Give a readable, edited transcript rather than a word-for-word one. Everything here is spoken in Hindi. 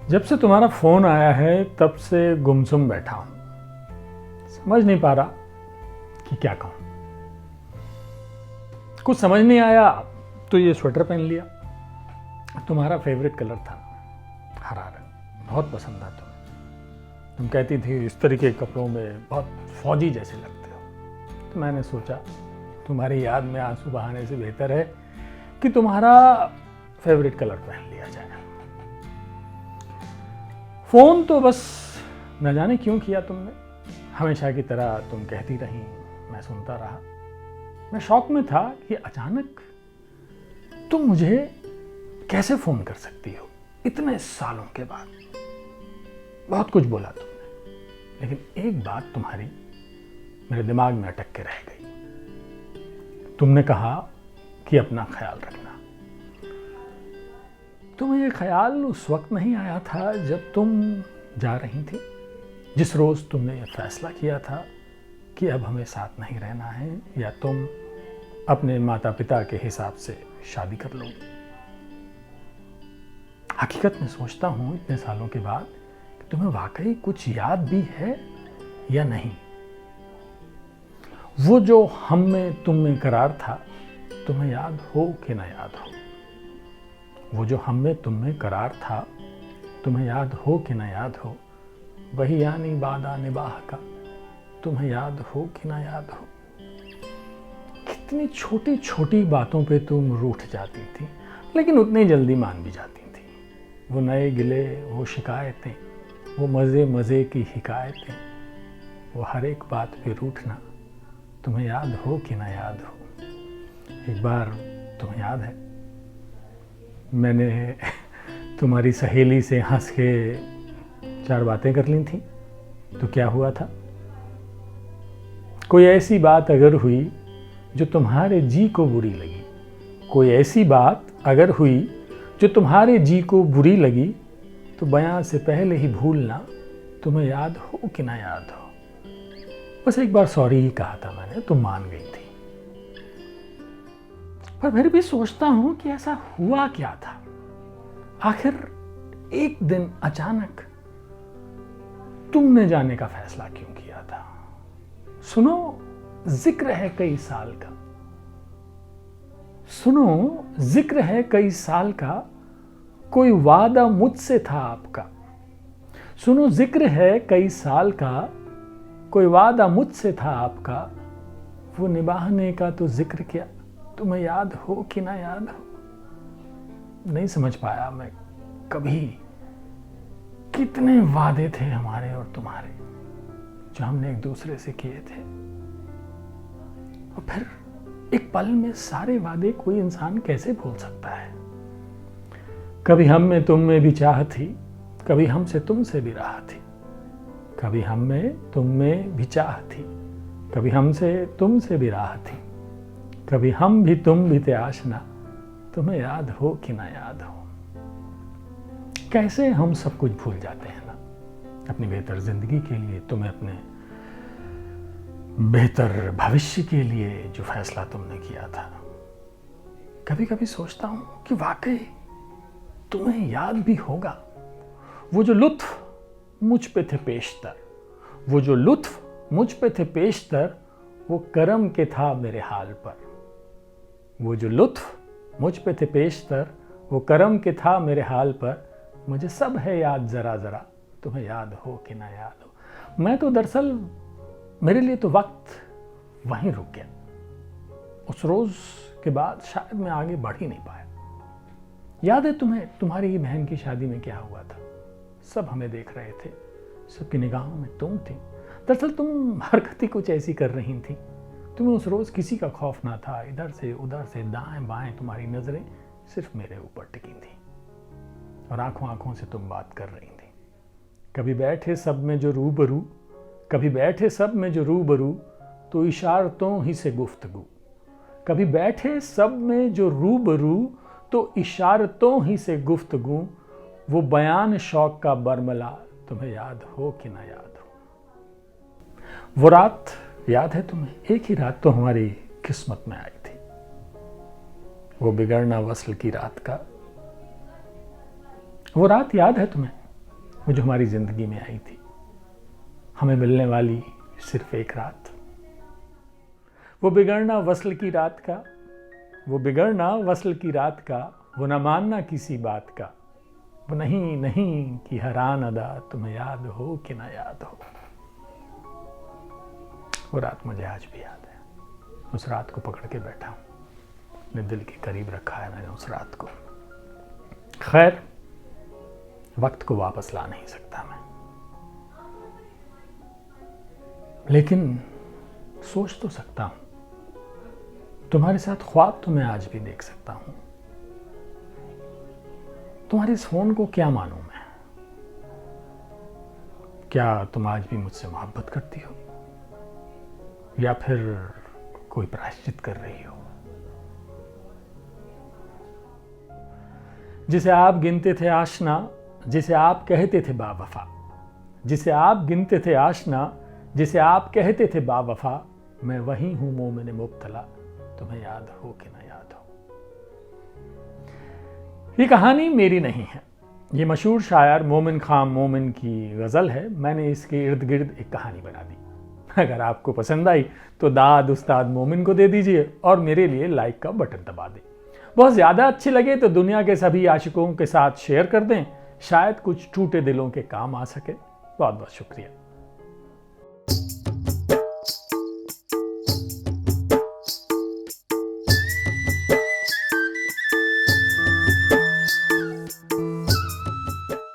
जब से तुम्हारा फोन आया है तब से गुमसुम बैठा हूं। समझ नहीं पा रहा कि क्या कहूं। कुछ समझ नहीं आया तो ये स्वेटर पहन लिया। तुम्हारा फेवरेट कलर था हरा रंग, बहुत पसंद था तुम्हें। तुम कहती थी इस तरीके के कपड़ों में बहुत फौजी जैसे लगते हो। तो मैंने सोचा तुम्हारी याद में आंसू बहाने से बेहतर है कि तुम्हारा फेवरेट कलर पहन लिया जाए। फोन तो बस न जाने क्यों किया तुमने। हमेशा की तरह तुम कहती रही, मैं सुनता रहा। मैं शौक में था कि अचानक तुम मुझे कैसे फोन कर सकती हो इतने सालों के बाद। बहुत कुछ बोला तुमने, लेकिन एक बात तुम्हारी मेरे दिमाग में अटक के रह गई। तुमने कहा कि अपना ख्याल रखना। तुम्हें ये ख्याल उस वक्त नहीं आया था जब तुम जा रही थी, जिस रोज तुमने ये फैसला किया था कि अब हमें साथ नहीं रहना है या तुम अपने माता पिता के हिसाब से शादी कर लोगे। हकीकत में सोचता हूं इतने सालों के बाद कि तुम्हें वाकई कुछ याद भी है या नहीं। वो जो हम में तुम में करार था, तुम्हें याद हो कि ना याद हो। वो जो हम में तुम में करार था, तुम्हें याद हो कि ना याद हो। वही यानी वादा निभाह का, तुम्हें याद हो कि ना याद हो। कितनी छोटी छोटी बातों पे तुम रूठ जाती थी, लेकिन उतनी जल्दी मान भी जाती थी। वो नए गिले, वो शिकायतें, वो मज़े मज़े की हिकायतें, वो हर एक बात पे रूठना, तुम्हें याद हो कि ना याद हो। एक बार तुम्हें याद है, मैंने तुम्हारी सहेली से हंस के 4 बातें कर ली थी। तो क्या हुआ था? कोई ऐसी बात अगर हुई जो तुम्हारे जी को बुरी लगी, कोई ऐसी बात अगर हुई जो तुम्हारे जी को बुरी लगी, तो बयां से पहले ही भूलना, तुम्हें याद हो कि ना याद हो। बस एक बार सॉरी ही कहा था मैंने, तुम मान गई थी। पर फिर भी सोचता हूं कि ऐसा हुआ क्या था। आखिर एक दिन अचानक तुमने जाने का फैसला क्यों किया था? सुनो, जिक्र है कई साल का। सुनो, जिक्र है कई साल का, कोई वादा मुझसे था आपका। सुनो, जिक्र है कई साल का, कोई वादा मुझसे था आपका। वो निभाने का तो जिक्र क्या, तुम्हें याद हो कि ना याद हो। नहीं समझ पाया मैं कभी कितने वादे थे हमारे और तुम्हारे जो हमने एक दूसरे से किए थे, और फिर एक पल में सारे वादे कोई इंसान कैसे भूल सकता है। कभी हम में तुम में भी चाह थी, कभी हमसे तुमसे भी राह थी। कभी हम में तुम में भी चाह थी, कभी हमसे तुमसे भी राह थी। कभी हम भी तुम भी थे आशना, तुम्हें याद हो कि ना याद हो। कैसे हम सब कुछ भूल जाते हैं ना, अपनी बेहतर जिंदगी के लिए, तुम्हें अपने बेहतर भविष्य के लिए जो फैसला तुमने किया था। कभी कभी सोचता हूं कि वाकई तुम्हें याद भी होगा वो जो लुत्फ मुझ पे थे पेशतर। वो जो लुत्फ मुझ पे थे पेशतर, वो करम के था मेरे हाल पर। वो जो लुत्फ मुझ पे थे पेशतर, वो करम के था मेरे हाल पर। मुझे सब है याद जरा जरा, तुम्हें याद हो कि ना याद हो। मैं तो दरअसल, मेरे लिए तो वक्त वहीं रुक गया। उस रोज के बाद शायद मैं आगे बढ़ ही नहीं पाया। याद है तुम्हें तुम्हारी ही बहन की शादी में क्या हुआ था? सब हमें देख रहे थे, सबकी निगाहों में तुम थी। दरअसल तुम हरकत ही कुछ ऐसी कर रही थी। तुम्हें उस रोज किसी का खौफ ना था। इधर से उधर से दाएं बाएं तुम्हारी नजरें सिर्फ मेरे ऊपर टिकी थी, और आंखों आंखों से तुम बात कर रही थी। कभी बैठे सब में जो रूबरू, कभी बैठे सब में जो रूबरू, तो इशारतों ही से गुफ्तगू। कभी बैठे सब में जो रूबरू, तो इशारतों ही से गुफ्तगू। वो बयान शौक का बरमला, तुम्हें याद हो कि ना याद हो। वो रात याद है तुम्हें? एक ही रात तो हमारी किस्मत में आई थी, वो बिगड़ना वस्ल की रात का। वो रात याद है तुम्हें? वो जो हमारी जिंदगी में आई थी, हमें मिलने वाली सिर्फ एक रात। वो बिगड़ना वस्ल की रात का, वो बिगड़ना वस्ल की रात का, वो न मानना किसी बात का, वो नहीं नहीं कि हैरान अदा, तुम्हें याद हो कि ना याद हो। वो रात मुझे आज भी याद है। उस रात को पकड़ के बैठा हूं, अपने दिल के करीब रखा है मैंने उस रात को। खैर, वक्त को वापस ला नहीं सकता मैं, लेकिन सोच तो सकता हूं। तुम्हारे साथ ख्वाब तो मैं आज भी देख सकता हूं। तुम्हारे इस फोन को क्या मानूं मैं? क्या तुम आज भी मुझसे मोहब्बत करती हो, या फिर कोई प्रायश्चित कर रही हो? जिसे आप गिनते थे आशना, जिसे आप कहते थे बावफा, जिसे आप गिनते थे आशना, जिसे आप कहते थे बावफा, मैं वही हूं मोमिन मुब्तला, तुम्हें याद हो कि ना याद हो। ये कहानी मेरी नहीं है, ये मशहूर शायर मोमिन खान मोमिन की गज़ल है। मैंने इसके इर्द गिर्द एक कहानी बना दी। अगर आपको पसंद आई तो दाद उस्ताद मोमिन को दे दीजिए और मेरे लिए लाइक का बटन दबा दें। बहुत ज़्यादा अच्छी लगे तो दुनिया के सभी आशिकों के साथ शेयर कर दें, शायद कुछ टूटे दिलों के काम आ सके। बहुत बहुत शुक्रिया।